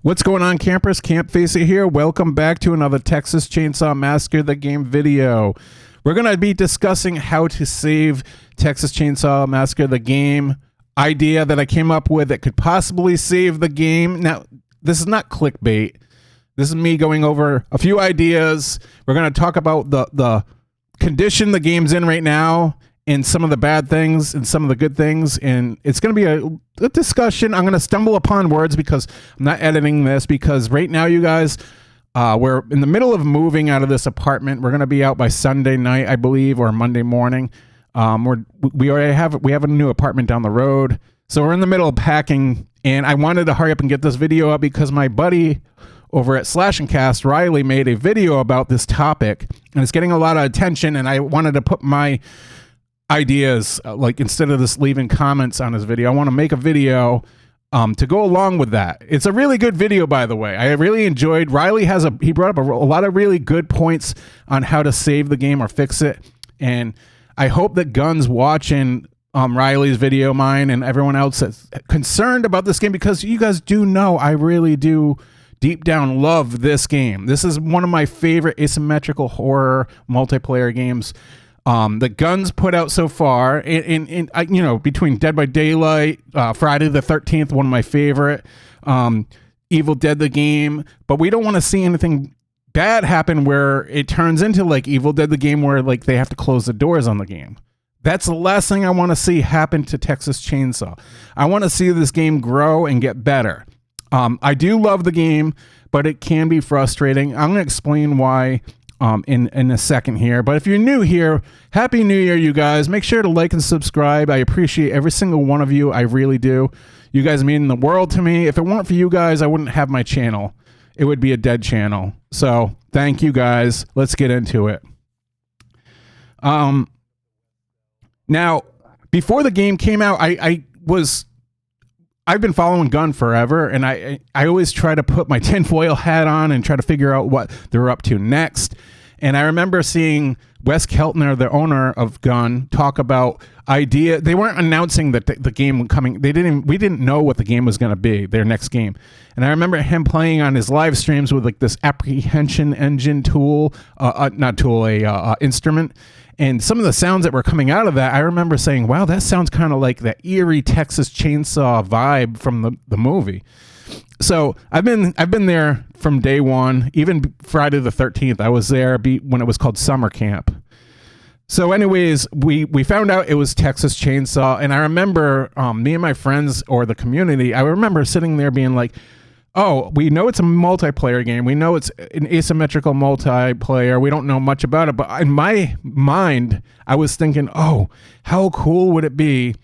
What's going on, campers? Campfacer here. Welcome back to another Texas Chainsaw Massacre the game video. We're going to be discussing how to save Texas Chainsaw Massacre the game idea that I came up with that could possibly save the game. Now, this is not clickbait. This is me going over a few ideas. We're going to talk about the condition the game's in right now and some of the bad things and some of the good things, and it's going to be a discussion. I'm going to stumble upon words because I'm not editing this, because right now, you guys, we're in the middle of moving out of this apartment. We're going to be out by Sunday night, I believe, or Monday morning. We have a new apartment down the road, so we're in the middle of packing, and I wanted to hurry up and get this video up because my buddy over at Slash and Cast, Riley, made a video about this topic, and it's getting a lot of attention, and I wanted to put my ideas, like, instead of just leaving comments on his video, I want to make a video to go along with that. It's a really good video, by the way. I really enjoyed. Riley he brought up a lot of really good points on how to save the game or fix it, and I hope that Guns watching Riley's video, mine, and everyone else that's concerned about this game, because you guys do know I really do deep down love this game. This is one of my favorite asymmetrical horror multiplayer games that Guns put out so far, and you know, between Dead by Daylight, Friday the 13th, one of my favorite, Evil Dead the game, but we don't want to see anything bad happen where it turns into like Evil Dead the game, where like they have to close the doors on the game. That's the last thing I want to see happen to Texas Chainsaw. I want to see this game grow and get better. I do love the game, but it can be frustrating. I'm going to explain why in a second here, but if you're new here, Happy New Year, you guys. Make sure to like and subscribe. I appreciate every single one of you. I really do. You guys mean the world to me. If it weren't for you guys, I wouldn't have my channel. It would be a dead channel. So thank you guys. Let's get into it. Now, before the game came out, I've been following Gun forever, and I always try to put my tinfoil hat on and try to figure out what they're up to next. And I remember seeing Wes Keltner, the owner of Gun, talk about idea. They weren't announcing that the game coming. We didn't know what the game was going to be, their next game. And I remember him playing on his live streams with like this apprehension engine tool, instrument. And some of the sounds that were coming out of that, I remember saying, wow, that sounds kind of like that eerie Texas Chainsaw vibe from the movie. So I've been there from day one, even Friday the 13th. I was there when it was called Summer Camp. So anyways, we found out it was Texas Chainsaw, and I remember me and my friends, or the community, I remember sitting there being like, oh, we know it's a multiplayer game. We know it's an asymmetrical multiplayer. We don't know much about it. But in my mind, I was thinking, oh, how cool would it be?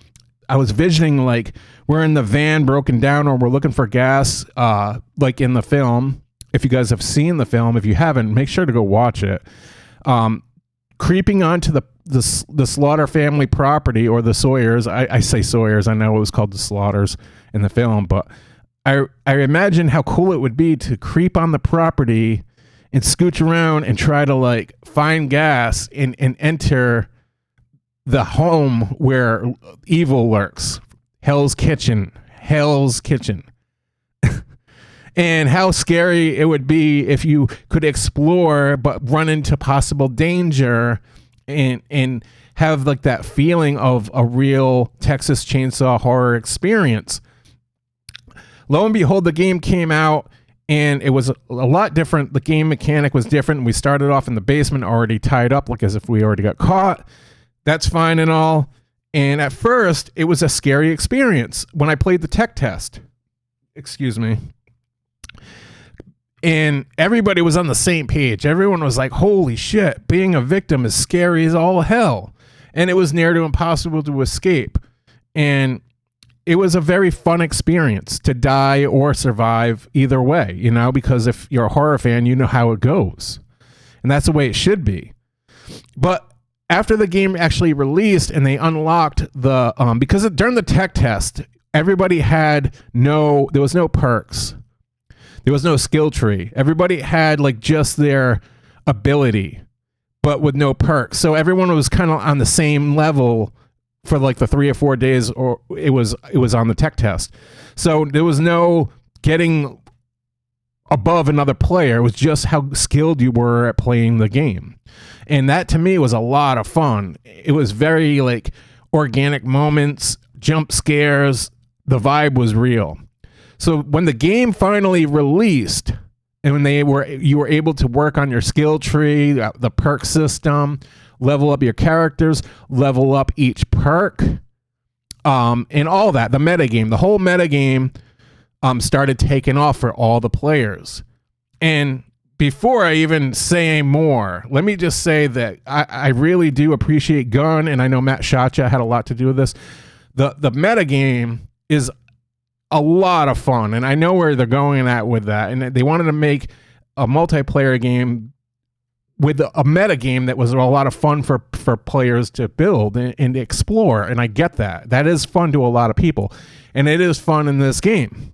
I was visioning like we're in the van broken down, or we're looking for gas, like in the film. If you guys have seen the film, if you haven't, make sure to go watch it. Creeping onto the Slaughter family property, or the Sawyers. I say Sawyers. I know it was called the Slaughters in the film, but I imagine how cool it would be to creep on the property and scooch around and try to like find gas and enter the home where evil lurks. Hell's Kitchen. And how scary it would be if you could explore but run into possible danger and have like that feeling of a real Texas Chainsaw horror experience. Lo and behold, the game came out, and it was a lot different. The game mechanic was different. We started off in the basement, already tied up, like as if we already got caught. That's fine and all. And at first, it was a scary experience when I played the tech test. Excuse me. And everybody was on the same page. Everyone was like, holy shit, being a victim is scary as all hell. And it was near to impossible to escape. And it was a very fun experience to die or survive either way, you know, because if you're a horror fan, you know how it goes. And that's the way it should be. But after the game actually released and they unlocked the, because during the tech test, everybody there was no perks. There was no skill tree. Everybody had like just their ability, but with no perks. So everyone was kind of on the same level for like the 3 or 4 days, or it was on the tech test. So there was no getting above another player. It was just how skilled you were at playing the game. And that to me was a lot of fun. It was very like organic moments, jump scares. The vibe was real. So when the game finally released and when you were able to work on your skill tree, the perk system, level up your characters, level up each perk, and all that, the metagame, the whole metagame started taking off for all the players. And before I even say more, let me just say that I really do appreciate Gun, and I know Matt Shacha had a lot to do with this. The metagame is a lot of fun, and I know where they're going at with that. And they wanted to make a multiplayer game with a metagame that was a lot of fun for players to build and explore. And I get that. That is fun to a lot of people, and it is fun in this game.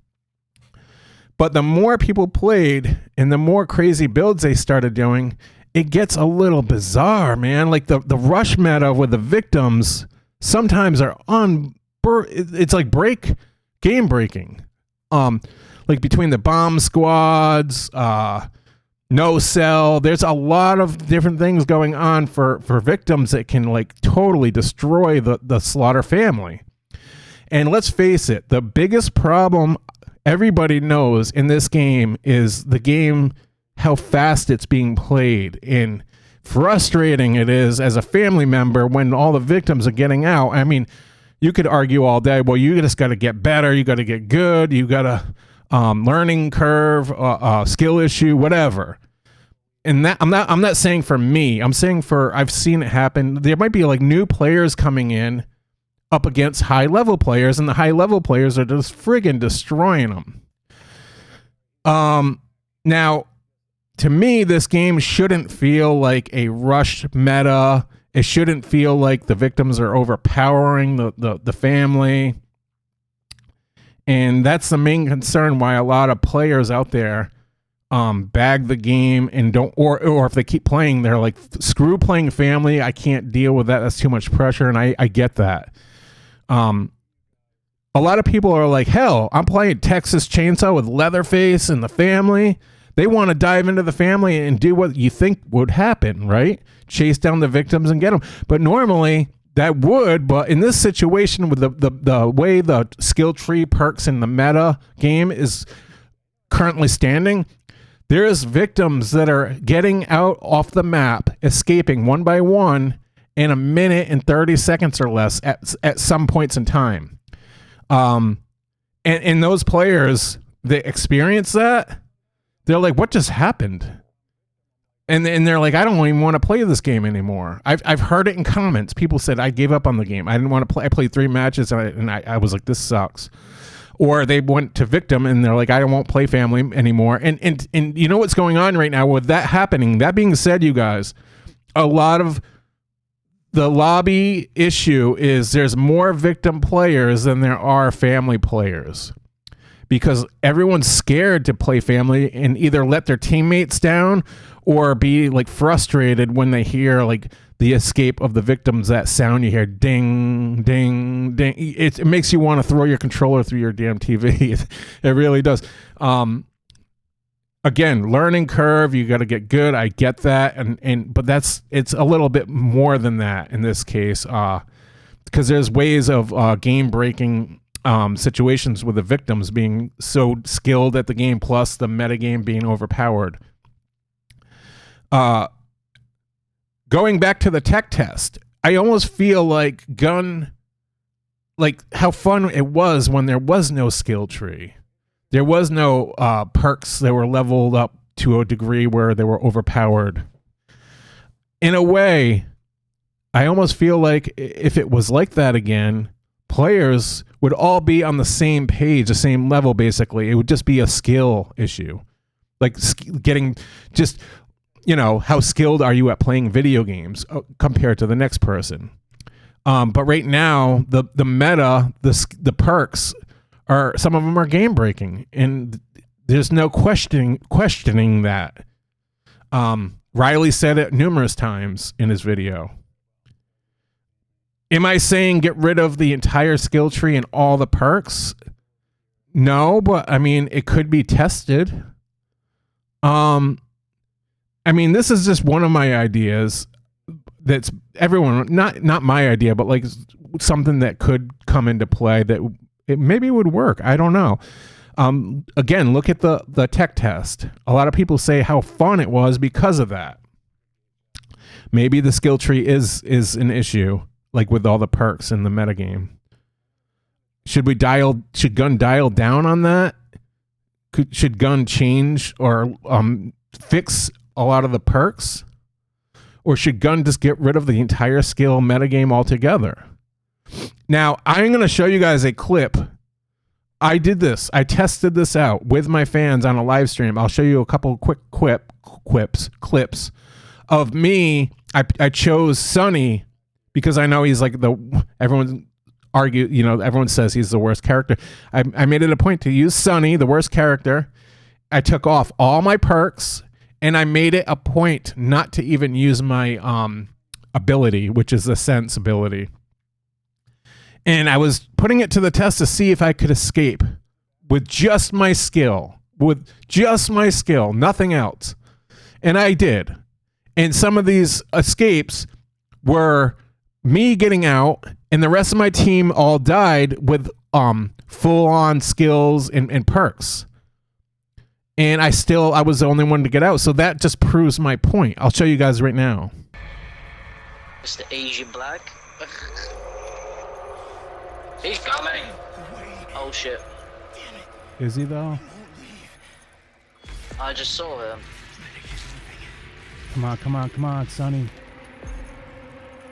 But the more people played and the more crazy builds they started doing, it gets a little bizarre, man. Like the rush meta with the victims sometimes are it's like game breaking. Like between the bomb squads, no cell, there's a lot of different things going on for victims that can like totally destroy the Slaughter family. And let's face it, the biggest problem everybody knows in this game is how fast it's being played and frustrating it is as a family member when all the victims are getting out. I mean, you could argue all day, well, you just got to get better, you got to get good, you got to learning curve, skill issue, whatever. And that I'm not saying for me, I'm saying I've seen it happen. There might be like new players coming in up against high level players, and the high level players are just friggin' destroying them. Now, to me, this game shouldn't feel like a rushed meta. It shouldn't feel like the victims are overpowering the family. And that's the main concern why a lot of players out there bag the game and don't, or if they keep playing, they're like, screw playing family. I can't deal with that. That's too much pressure. And I get that. A lot of people are like, hell, I'm playing Texas Chainsaw with Leatherface and the family. They want to dive into the family and do what you think would happen, right? Chase down the victims and get them. But normally that would, but in this situation with the way the skill tree perks in the meta game is currently standing, there's victims that are getting out off the map, escaping one by one in a minute and 30 seconds or less at some points in time. And those players that experience that, they're like, what just happened? And they're like, I don't even want to play this game anymore. I've heard it in comments. People said, I gave up on the game. I didn't want to play. I played 3 matches and I was like, this sucks. Or they went to victim and they're like, I won't play family anymore. And you know what's going on right now with that happening? That being said, you guys, a lot of the lobby issue is there's more victim players than there are family players, because everyone's scared to play family and either let their teammates down or be like frustrated when they hear like the escape of the victims, that sound you hear, ding, ding, ding. It makes you want to throw your controller through your damn TV. It really does. Again, learning curve, you got to get good. I get that. But it's a little bit more than that in this case, because there's ways of game breaking situations with the victims being so skilled at the game, plus the metagame being overpowered. Going back to the tech test, I almost feel like how fun it was when there was no skill tree. There was no perks that were leveled up to a degree where they were overpowered. In a way, I almost feel like if it was like that again, players would all be on the same page, the same level, basically. It would just be a skill issue. Like getting just, how skilled are you at playing video games compared to the next person? But right now, the meta, the perks, some of them are game breaking, and there's no questioning that. Riley said it numerous times in his video. Am I saying get rid of the entire skill tree and all the perks? No, but I mean, it could be tested. I mean, this is just one of my ideas. That's everyone, not my idea, but like something that could come into play that it maybe would work. I don't know. Again, look at the tech test. A lot of people say how fun it was because of that. Maybe the skill tree is an issue, like with all the perks in the metagame. Should Gun dial down on that? Should Gun change or fix a lot of the perks? Or should Gun just get rid of the entire skill metagame altogether? Now, I'm going to show you guys a clip. I did this. I tested this out with my fans on a live stream. I'll show you a couple quick clips of me. I chose Sonny because I know he's like everyone says he's the worst character. I made it a point to use Sonny, the worst character. I took off all my perks. And I made it a point not to even use my ability, which is the sense ability. And I was putting it to the test to see if I could escape with just my skill. With just my skill, nothing else. And I did. And some of these escapes were me getting out, and the rest of my team all died with full-on skills and perks. And I was the only one to get out. So that just proves my point. I'll show you guys right now. It's the Asian black. He's coming! Oh shit. Is he though? I just saw him. Come on, Sonny.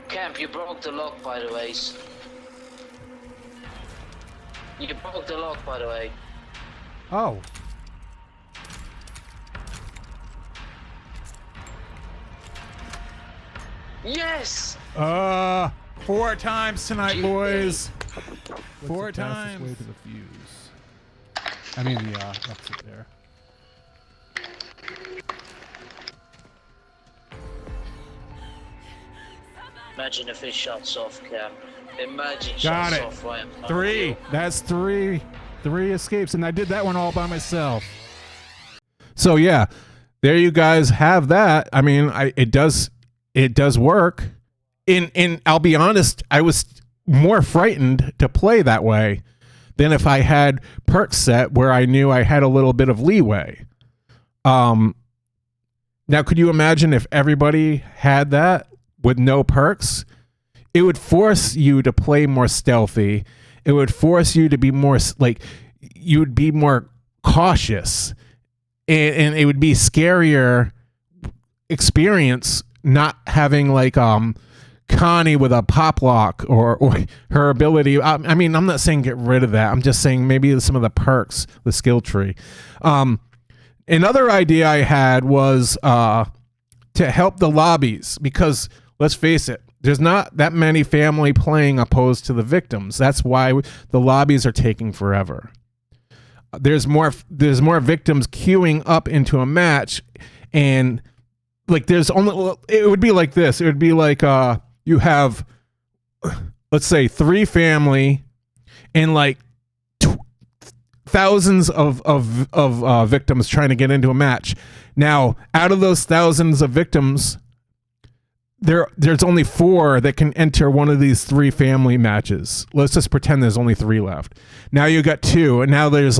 Camp, you broke the lock, by the way. You broke the lock, by the way. Oh. Yes! 4 times tonight, boys. 4 times. Way to the fuse. I mean the exit there. Imagine if it shuts off, Camp. Imagine Got shuts it. off right in front of 3. you. That's 3 escapes, and I did that one all by myself. So yeah, there you guys have that. I mean, it does work. And I'll be honest, I was more frightened to play that way than if I had perks set where I knew I had a little bit of leeway. Now, could you imagine if everybody had that with no perks? It would force you to play more stealthy. It would force you to be more you would be more cautious, and it would be scarier experience not having Connie with a pop lock or her ability. I mean, I'm not saying get rid of that. I'm just saying maybe some of the perks, the skill tree. Another idea I had was to help the lobbies, because let's face it, there's not that many family playing opposed to the victims. That's why the lobbies are taking forever. There's more victims queuing up into a match, and it would be like this. It would be like you have, let's say, 3 family and thousands of victims trying to get into a match. Now, out of those thousands of victims, there's only 4 that can enter one of these 3 family matches. Let's just pretend there's only 3 left. Now you got 2, and now there's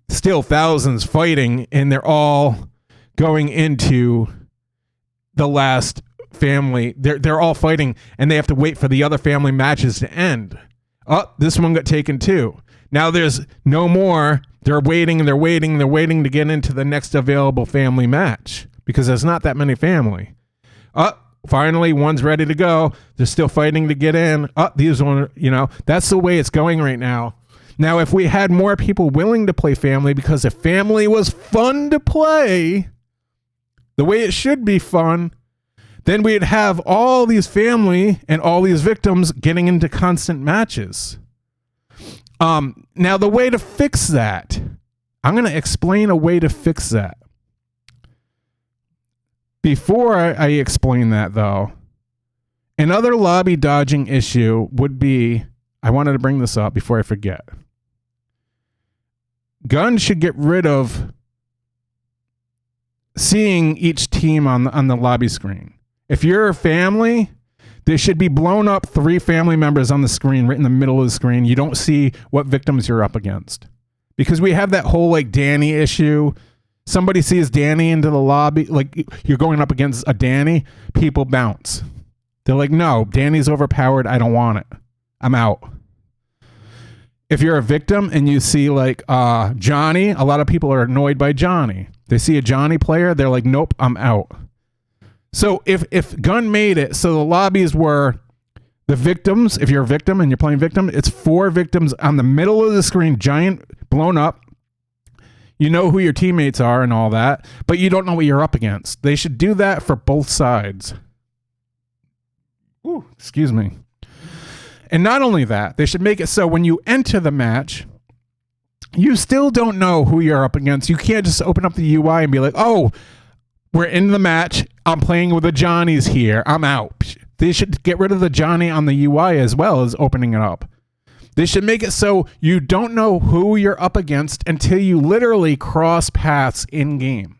still thousands fighting, and they're all going into the last family. They're all fighting, and they have to wait for the other family matches to end. Oh, this one got taken too. Now there's no more. They're waiting to get into the next available family match because there's not that many family. Oh, finally one's ready to go. They're still fighting to get in. Oh, these one, that's the way it's going right now. Now, if we had more people willing to play family, because if family was fun to play, the way it should be fun, then we'd have all these family and all these victims getting into constant matches. Now, the way to fix that, I'm going to explain a way to fix that. Before I explain that, though, another lobby dodging issue would be, I wanted to bring this up before I forget. Gun should get rid of seeing each team on the lobby screen. If you're a family, there should be blown up 3 family members on the screen, right in the middle of the screen. You don't see what victims you're up against. Because we have that whole like Danny issue. Somebody sees Danny into the lobby, like you're going up against a Danny, people bounce. They're like, no, Danny's overpowered. I don't want it. I'm out. If you're a victim and you see like Johnny, a lot of people are annoyed by Johnny. They see a Johnny player, they're like, nope, I'm out. So if Gun made it so the lobbies were the victims, if you're a victim and you're playing victim, it's 4 victims on the middle of the screen, giant, blown up. You know who your teammates are and all that, but you don't know what you're up against. They should do that for both sides. Ooh, excuse me. And not only that, they should make it so when you enter the match, you still don't know who you're up against. You can't just open up the UI and be like, oh, we're in the match. I'm playing with the Johnnies here. I'm out. They should get rid of the Johnny on the UI as well as opening it up. They should make it so you don't know who you're up against until you literally cross paths in game.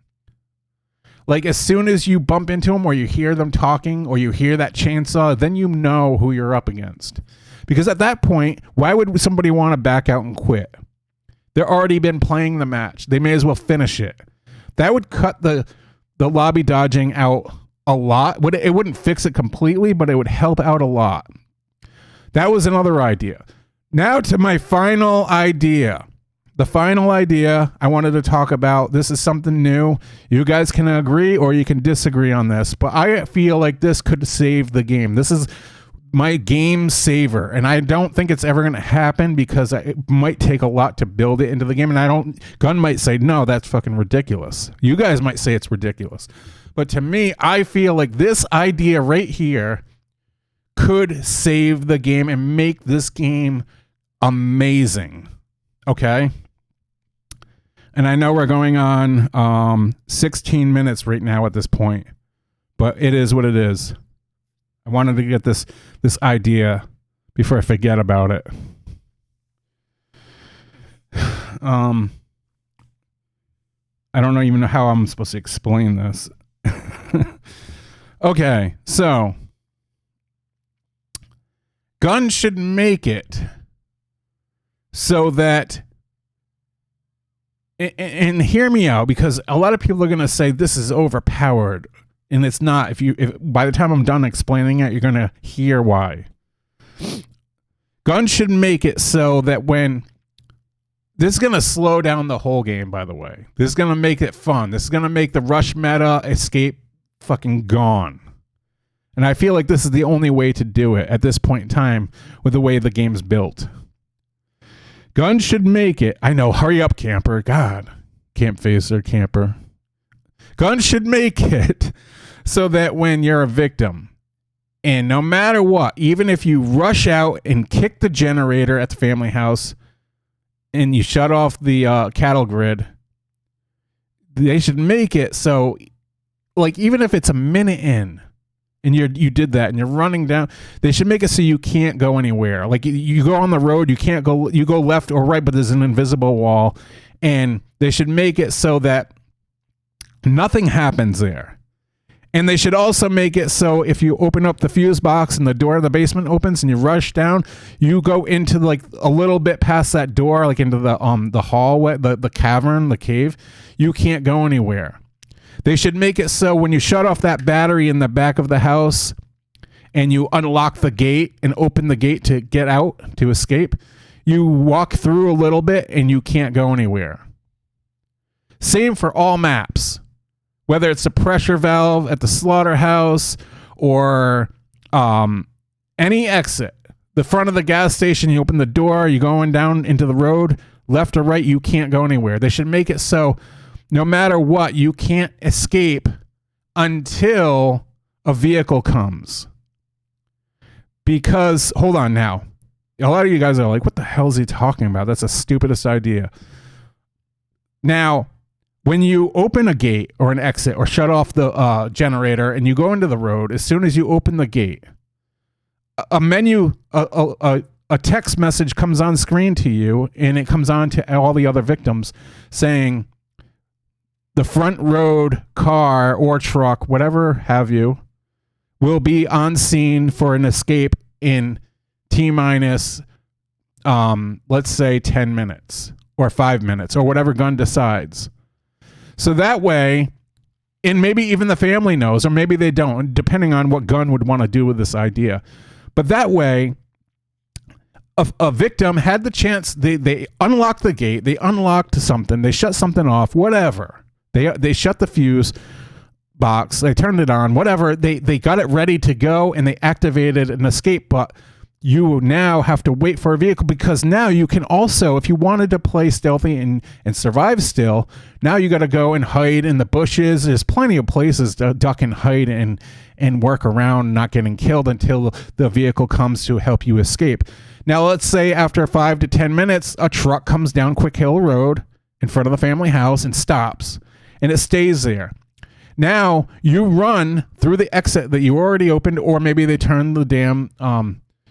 Like as soon as you bump into them or you hear them talking or you hear that chainsaw, then you know who you're up against. Because at that point, why would somebody want to back out and quit? They've already been playing the match. They may as well finish it. That would cut the lobby dodging out a lot. It wouldn't fix it completely, but it would help out a lot. That was another idea. Now to my final idea. The final idea I wanted to talk about. This is something new. You guys can agree or you can disagree on this, but I feel like this could save the game. This is my game saver, and I don't think it's ever going to happen because it might take a lot to build it into the game, and Gun might say, no, that's fucking ridiculous. You guys might say it's ridiculous. But to me, I feel like this idea right here could save the game and make this game amazing. Okay? And I know we're going on 16 minutes right now at this point, but it is what it is. I wanted to get this idea before I forget about it. I don't even know how I'm supposed to explain this. Okay, so Gun should make it so that, and hear me out, because a lot of people are going to say this is overpowered. And it's not. If by the time I'm done explaining it, you're going to hear why. Gun should make it so that when... This is going to slow down the whole game, by the way. This is going to make it fun. This is going to make the rush meta escape fucking gone. And I feel like this is the only way to do it at this point in time with the way the game's built. Gun should make it... I know, hurry up, camper. God. Campfacer, camper. Gun should make it so that when you're a victim, and no matter what, even if you rush out and kick the generator at the family house and you shut off the cattle grid, they should make it so, like, even if it's a minute in and you did that and you're running down, they should make it so you can't go anywhere. Like you go on the road, you can't go, you go left or right, but there's an invisible wall, and they should make it so that nothing happens there. And they should also make it so if you open up the fuse box and the door of the basement opens and you rush down, you go into like a little bit past that door, like into the hallway, the cavern, the cave. You can't go anywhere. They should make it so when you shut off that battery in the back of the house and you unlock the gate and open the gate to get out, to escape, you walk through a little bit and you can't go anywhere. Same for all maps. Whether it's a pressure valve at the slaughterhouse or any exit. The front of the gas station, you open the door, you're going down into the road, left or right, you can't go anywhere. They should make it so no matter what, you can't escape until a vehicle comes. Because, hold on now. A lot of you guys are like, what the hell is he talking about? That's the stupidest idea. Now, when you open a gate or an exit or shut off the generator and you go into the road, as soon as you open the gate, a menu, a text message comes on screen to you, and it comes on to all the other victims saying, the front road car or truck, whatever have you, will be on scene for an escape in T minus, let's say 10 minutes or 5 minutes or whatever gun decides. So that way, and maybe even the family knows, or maybe they don't, depending on what gun would want to do with this idea. But that way, a victim had the chance, they unlocked the gate, they unlocked something, they shut something off, whatever. They shut the fuse box, they turned it on, whatever. They got it ready to go, and they activated an escape, but you now have to wait for a vehicle, because now you can also, if you wanted to play stealthy and survive still, now you got to go and hide in the bushes. There's plenty of places to duck and hide and work around not getting killed until the vehicle comes to help you escape. Now, let's say after 5 to 10 minutes, a truck comes down Quick Hill Road in front of the family house and stops, and it stays there. Now you run through the exit that you already opened, or maybe they turn the damn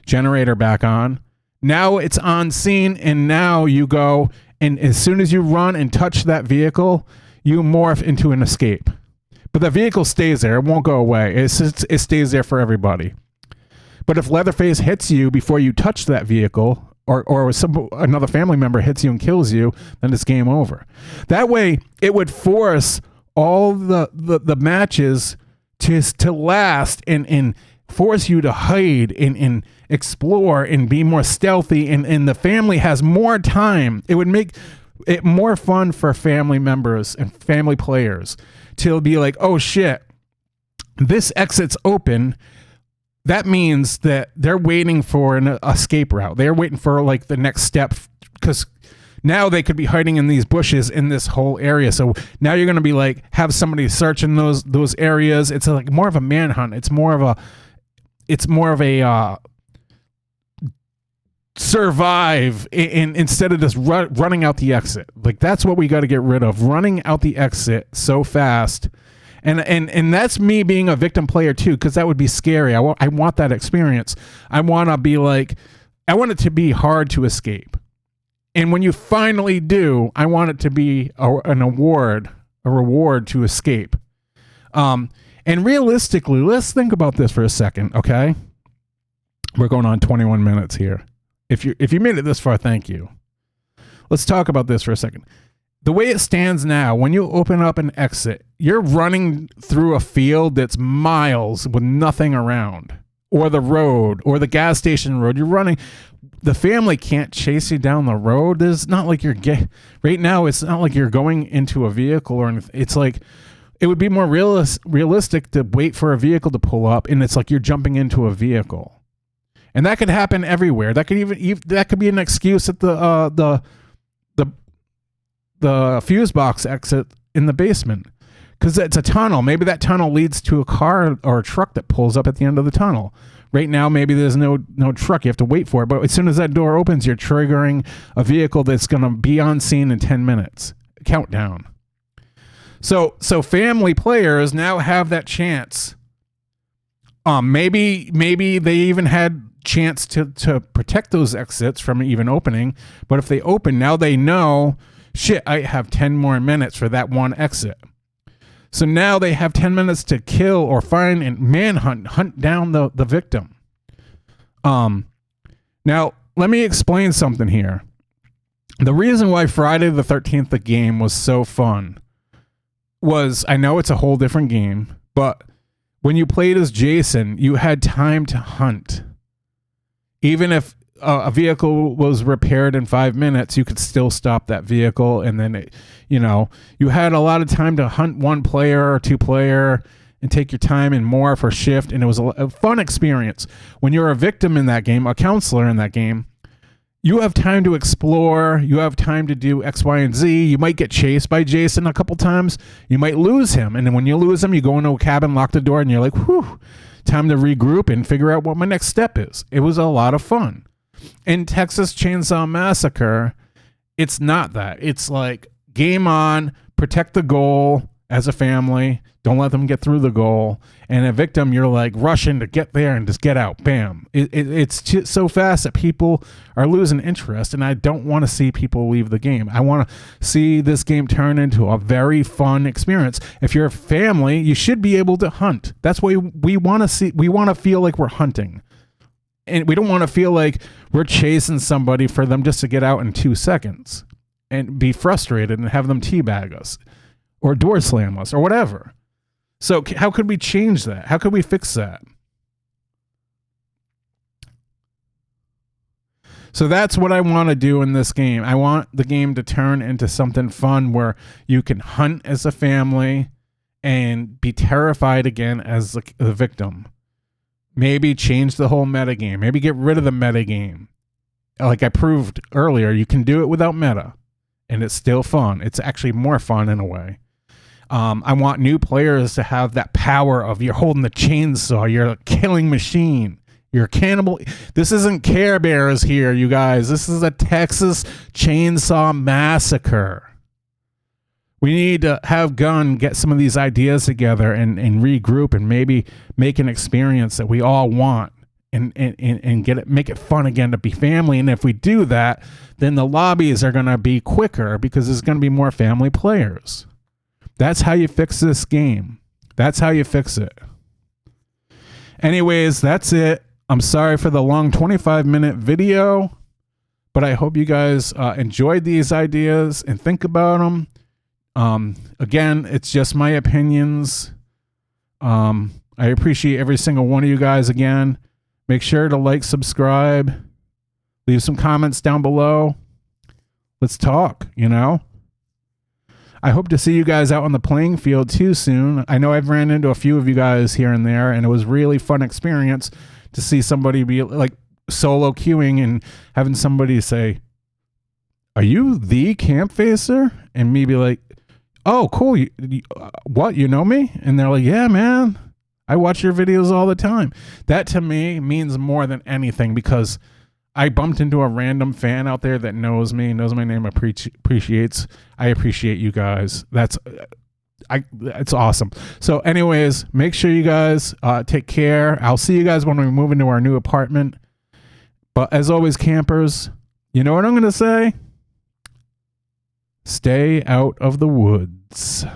generator back on. Now it's on scene, and now you go, and as soon as you run and touch that vehicle, you morph into an escape. But the vehicle stays there. It won't go away. It stays there for everybody. But if Leatherface hits you before you touch that vehicle, or another family member hits you and kills you, then it's game over. That way, it would force all the matches to last and force you to hide and explore and be more stealthy, and the family has more time. It would make it more fun for family members and family players to be like, oh shit, this exit's open. That means that they're waiting for an escape route. They're waiting for like the next step, because now they could be hiding in these bushes in this whole area. So now you're going to be like, have somebody searching those areas. It's like more of a manhunt. It's more of a survive instead of just running out the exit. Like, that's what we got to get rid of, running out the exit so fast. And that's me being a victim player too, because that would be scary. I want that experience. I want to be like, I want it to be hard to escape. And when you finally do, I want it to be an award, a reward to escape. And realistically, let's think about this for a second, okay? We're going on 21 minutes here. If you made it this far, thank you. Let's talk about this for a second. The way it stands now, when you open up an exit, you're running through a field that's miles with nothing around, or the road, or the gas station road. You're running. The family can't chase you down the road. It's not like right now. It's not like you're going into a vehicle or anything. It's like, it would be more realistic to wait for a vehicle to pull up, and it's like you're jumping into a vehicle, and that could happen everywhere. That could be an excuse at the fuse box exit in the basement, because it's a tunnel. Maybe that tunnel leads to a car or a truck that pulls up at the end of the tunnel. Right now, maybe there's no truck. You have to wait for it. But as soon as that door opens, you're triggering a vehicle that's going to be on scene in 10 minutes. Countdown. So family players now have that chance. Maybe they even had chance to protect those exits from even opening. But if they open, now they know, shit, I have 10 more minutes for that one exit. So now they have 10 minutes to kill or find and hunt down the victim. Now, let me explain something here. The reason why Friday the 13th, the game, was so fun was, I know it's a whole different game, but when you played as Jason, you had time to hunt. Even if a vehicle was repaired in 5 minutes, you could still stop that vehicle, and then you had a lot of time to hunt one player or two player and take your time and more for shift, and it was a fun experience. When you're a victim in that game, a counselor in that game, you have time to explore, you have time to do X, Y, and Z. You might get chased by Jason a couple times, you might lose him, and then when you lose him, you go into a cabin, lock the door, and you're like, whew, time to regroup and figure out what my next step is. It was a lot of fun. In Texas Chainsaw Massacre, it's not that. It's like, game on, protect the goal, as a family. Don't let them get through the goal. And a victim, you're like rushing to get there and just get out. Bam. It's just so fast that people are losing interest, and I don't want to see people leave the game. I want to see this game turn into a very fun experience. If you're a family, you should be able to hunt. That's what we want to see. We want to feel like we're hunting. And we don't want to feel like we're chasing somebody for them just to get out in 2 seconds and be frustrated and have them teabag us or door slam us or whatever. So how could we change that? How could we fix that? So that's what I want to do in this game. I want the game to turn into something fun where you can hunt as a family and be terrified again as the victim. Maybe change the whole metagame. Maybe get rid of the metagame. Like I proved earlier, you can do it without meta, and it's still fun. It's actually more fun in a way. I want new players to have that power of you're holding the chainsaw, you're a killing machine, you're a cannibal. This isn't Care Bears here, you guys. This is a Texas Chainsaw Massacre. We need to have Gunn get some of these ideas together and regroup and maybe make an experience that we all want and make it fun again to be family. And if we do that, then the lobbies are going to be quicker because there's going to be more family players. That's how you fix this game. That's how you fix it. Anyways, that's it. I'm sorry for the long 25-minute video, but I hope you guys enjoyed these ideas and think about them. Again, it's just my opinions. I appreciate every single one of you guys again. Make sure to like, subscribe, leave some comments down below. Let's talk, you know? I hope to see you guys out on the playing field too soon. I know I've ran into a few of you guys here and there, and it was really fun experience to see somebody be like solo queuing and having somebody say, "Are you the Campfacer?" And me be like, "Oh, cool. What? You know me?" And they're like, "Yeah, man. I watch your videos all the time." That to me means more than anything because I bumped into a random fan out there that knows me, knows my name, appreciates. I appreciate you guys. It's awesome. So anyways, make sure you guys take care. I'll see you guys when we move into our new apartment. But as always, campers, you know what I'm going to say? Stay out of the woods.